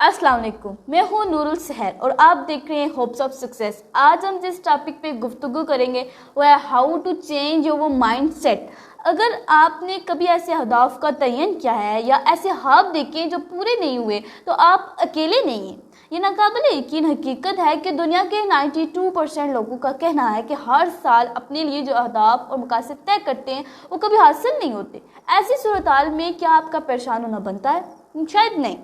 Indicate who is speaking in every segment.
Speaker 1: अस्सलाम वालेकुम, मैं हूँ नूरुल सहर और आप देख रहे हैं होप्स ऑफ सक्सेस। आज हम जिस टॉपिक पे गुफ्तगू करेंगे वो है how to change your mindset. अगर आपने कभी ऐसे अहदाफ का तयन किया है या ऐसे ख्वाब देखे जो पूरे नहीं हुए तो आप अकेले नहीं हैं। ये नाकाबिले यकीन हकीकत है कि दुनिया के 92% लोगों का कहना है कि हर साल अपने लिए जो अहदाफ और मकासद तय करते हैं वो कभी हासिल नहीं होते। ऐसी सूरत में क्या आपका परेशान होना बनता है? शायद नहीं।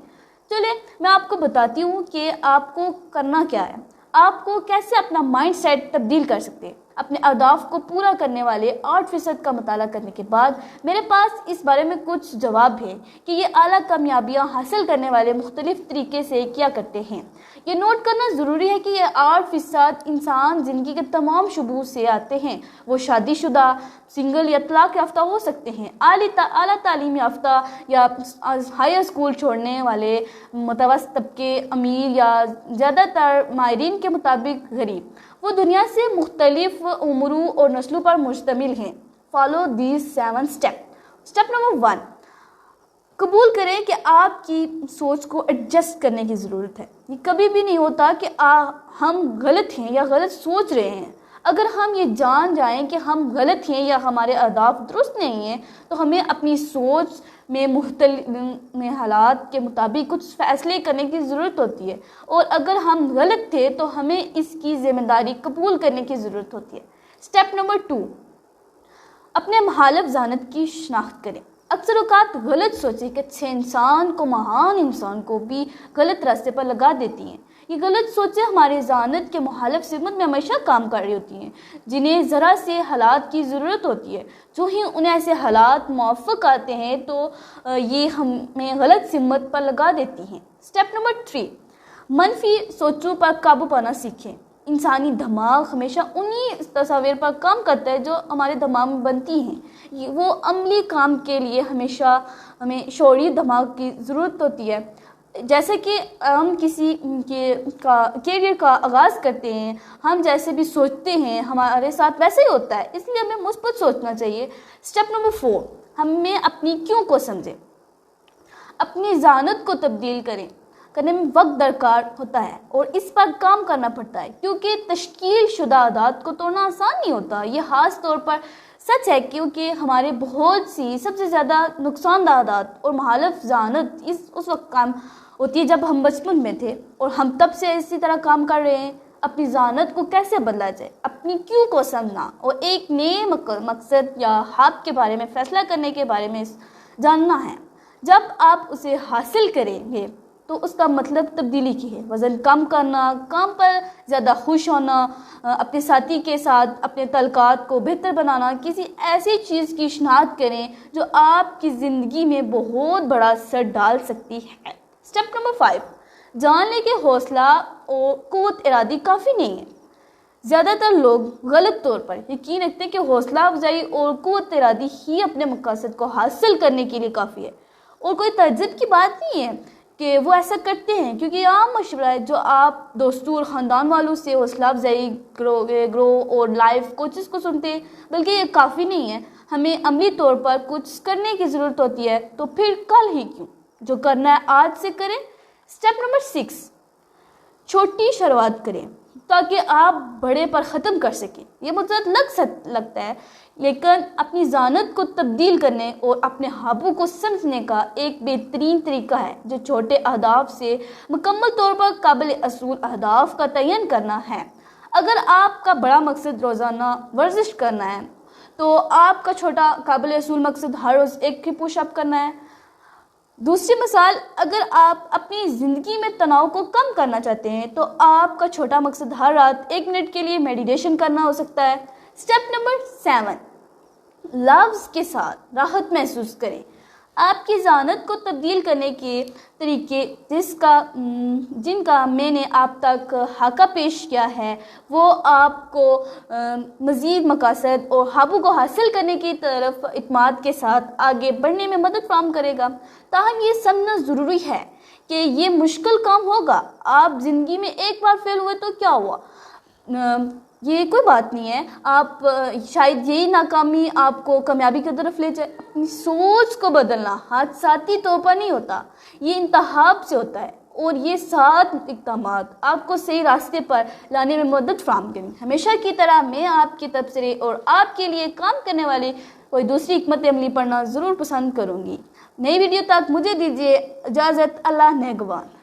Speaker 1: चलिए मैं आपको बताती हूँ कि आपको करना क्या है, आपको कैसे अपना माइंड सेट तब्दील कर सकते हैं। अपने अहदाफ को पूरा करने वाले 8% का मुताला करने के बाद मेरे पास इस बारे में कुछ जवाब है कि ये आला कामयाबियाँ हासिल करने वाले मुख्तलिफ तरीके से क्या करते हैं। ये नोट करना ज़रूरी है कि ये 8% इंसान ज़िंदगी के तमाम शुबू से आते हैं। वो शादीशुदा, सिंगल या तलाक याफ्ता हो सकते हैं, आला तालीम याफ्ता या हायर स्कूल छोड़ने वाले, मुतवस्सित तबके, अमीर या ज़्यादातर माहिरीन के मुताबिक गरीब। वो दुनिया से मुख्तलिफ उम्रों और नस्लों पर मुश्तमिल हैं। Follow these 7 step. Step number 1, कबूल करें कि आपकी सोच को एडजस्ट करने की ज़रूरत है। ये कभी भी नहीं होता कि हम गलत हैं या गलत सोच रहे हैं। अगर हम ये जान जाएं कि हम गलत हैं या हमारे अहदाफ दुरुस्त नहीं हैं तो हमें अपनी सोच में हालात के मुताबिक कुछ फ़ैसले करने की ज़रूरत होती है, और अगर हम गलत थे तो हमें इसकी ज़िम्मेदारी कबूल करने की ज़रूरत होती है। स्टेप नंबर 2, अपने मुखालिफ ज़ानत की शनाख्त करें। अक्सर औक़ात गलत सोचें कि अच्छे इंसान को, महान इंसान को भी गलत रास्ते पर लगा देती हैं। ये गलत सोचें हमारे ज़ानत के मुखालिफ सिमत में हमेशा काम कर रही होती हैं, जिन्हें ज़रा से हालात की ज़रूरत होती है। जो ही उन्हें ऐसे हालात मौफ़क़ आते हैं तो ये हमें गलत सिमत पर लगा देती हैं। स्टेप नंबर 3, मनफी सोचों पर काबू पाना सीखें। इंसानी दिमाग हमेशा उन्हीं तस्वीर पर काम करता है जो हमारे दिमाग में बनती हैं। वो अमली काम के लिए हमेशा हमें शौरी दिमाग की ज़रूरत होती है। जैसे कि हम किसी कैरियर का आगाज़ करते हैं, हम जैसे भी सोचते हैं हमारे साथ वैसे ही होता है, इसलिए हमें मुस्बत सोचना चाहिए। स्टेप नंबर 4, हमें अपनी क्यों को समझें। अपनी ज़ानत को तब्दील करने में वक्त दरकार होता है और इस पर काम करना पड़ता है, क्योंकि तश्कील शुदा आदत को तोड़ना आसान नहीं होता। ये ख़ास तौर पर सच है क्योंकि हमारे बहुत सी सबसे ज़्यादा नुकसानदा आदत और मुखालिफ ज़ानत उस वक्त काम होती है जब हम बचपन में थे, और हम तब से इसी तरह काम कर रहे हैं। अपनी ज़ानत को कैसे बदला जाए, अपनी क्यों को समझना और एक नए मकसद या ख्वाब के बारे में फ़ैसला करने के बारे में जानना है। जब आप उसे हासिल करेंगे तो उसका मतलब तब्दीली की है। वज़न कम करना, काम पर ज़्यादा खुश होना, अपने साथी के साथ अपने तल्कात को बेहतर बनाना, किसी ऐसी चीज़ की शनाख्त करें जो आपकी ज़िंदगी में बहुत बड़ा असर डाल सकती है। स्टेप नंबर 5, जान लें कि हौसला और क़ुव्वत इरादी काफ़ी नहीं है। ज़्यादातर लोग गलत तौर पर यकीन रखते हैं कि हौसला अफजाई और क़ुव्वत इरादी ही अपने मकसद को हासिल करने के लिए काफ़ी है, और कोई तअज्जुब की बात नहीं है कि वो ऐसा करते हैं, क्योंकि आम मशवरा है जो आप दोस्तों और ख़ानदान वालों से हौसला अफजाई, ग्रो और लाइफ कोचेस को सुनते हैं, बल्कि ये काफ़ी नहीं है। हमें अमली तौर पर कुछ करने की ज़रूरत होती है, तो फिर कल ही क्यों, जो करना है आज से करें। स्टेप नंबर 6, छोटी शुरुआत करें ताकि आप बड़े पर ख़त्म कर सकें। ये बहुत लगता है, लेकिन अपनी ज़ानत को तब्दील करने और अपने ख्वाबों को समझने का एक बेहतरीन तरीका है जो छोटे अहदाफ से मुकम्मल तौर पर काबिल असूल अहदाफ का तयन करना है। अगर आपका बड़ा मकसद रोज़ाना वर्जिश करना है तो आपका छोटा काबिल असूल मकसद हर रोज़ एक पुशअप करना है। दूसरी मिसाल, अगर आप अपनी ज़िंदगी में तनाव को कम करना चाहते हैं तो आपका छोटा मकसद हर रात 1 मिनट के लिए मेडिटेशन करना हो सकता है। स्टेप नंबर 7, लफ्ज़ के साथ राहत महसूस करें। आपकी ज़ानत को तब्दील करने के तरीके जिनका मैंने आप तक हाका पेश किया है वो आपको मज़ीद मकासद और ख्वाबों को हासिल करने की तरफ इत्मीनान के साथ आगे बढ़ने में मदद फराहम करेगा। ताहम ये समझना ज़रूरी है कि ये मुश्किल काम होगा। आप ज़िंदगी में एक बार फेल हुए तो क्या हुआ, ये कोई बात नहीं है। आप शायद यही नाकामी आपको कामयाबी की तरफ ले जाए। अपनी सोच को बदलना हादसाती तौर पर नहीं होता, ये इंतखाब से होता है। اور یہ 7 اقدامات آپ کو صحیح راستے پر لانے میں مدد فراہم کریں۔ ہمیشہ کی طرح میں آپ کے تبصرے اور آپ کے لیے کام کرنے والی کوئی دوسری حکمت عملی پڑھنا ضرور پسند کروں گی۔ نئی ویڈیو تک مجھے دیجیے اجازت۔ اللہ نگہبان۔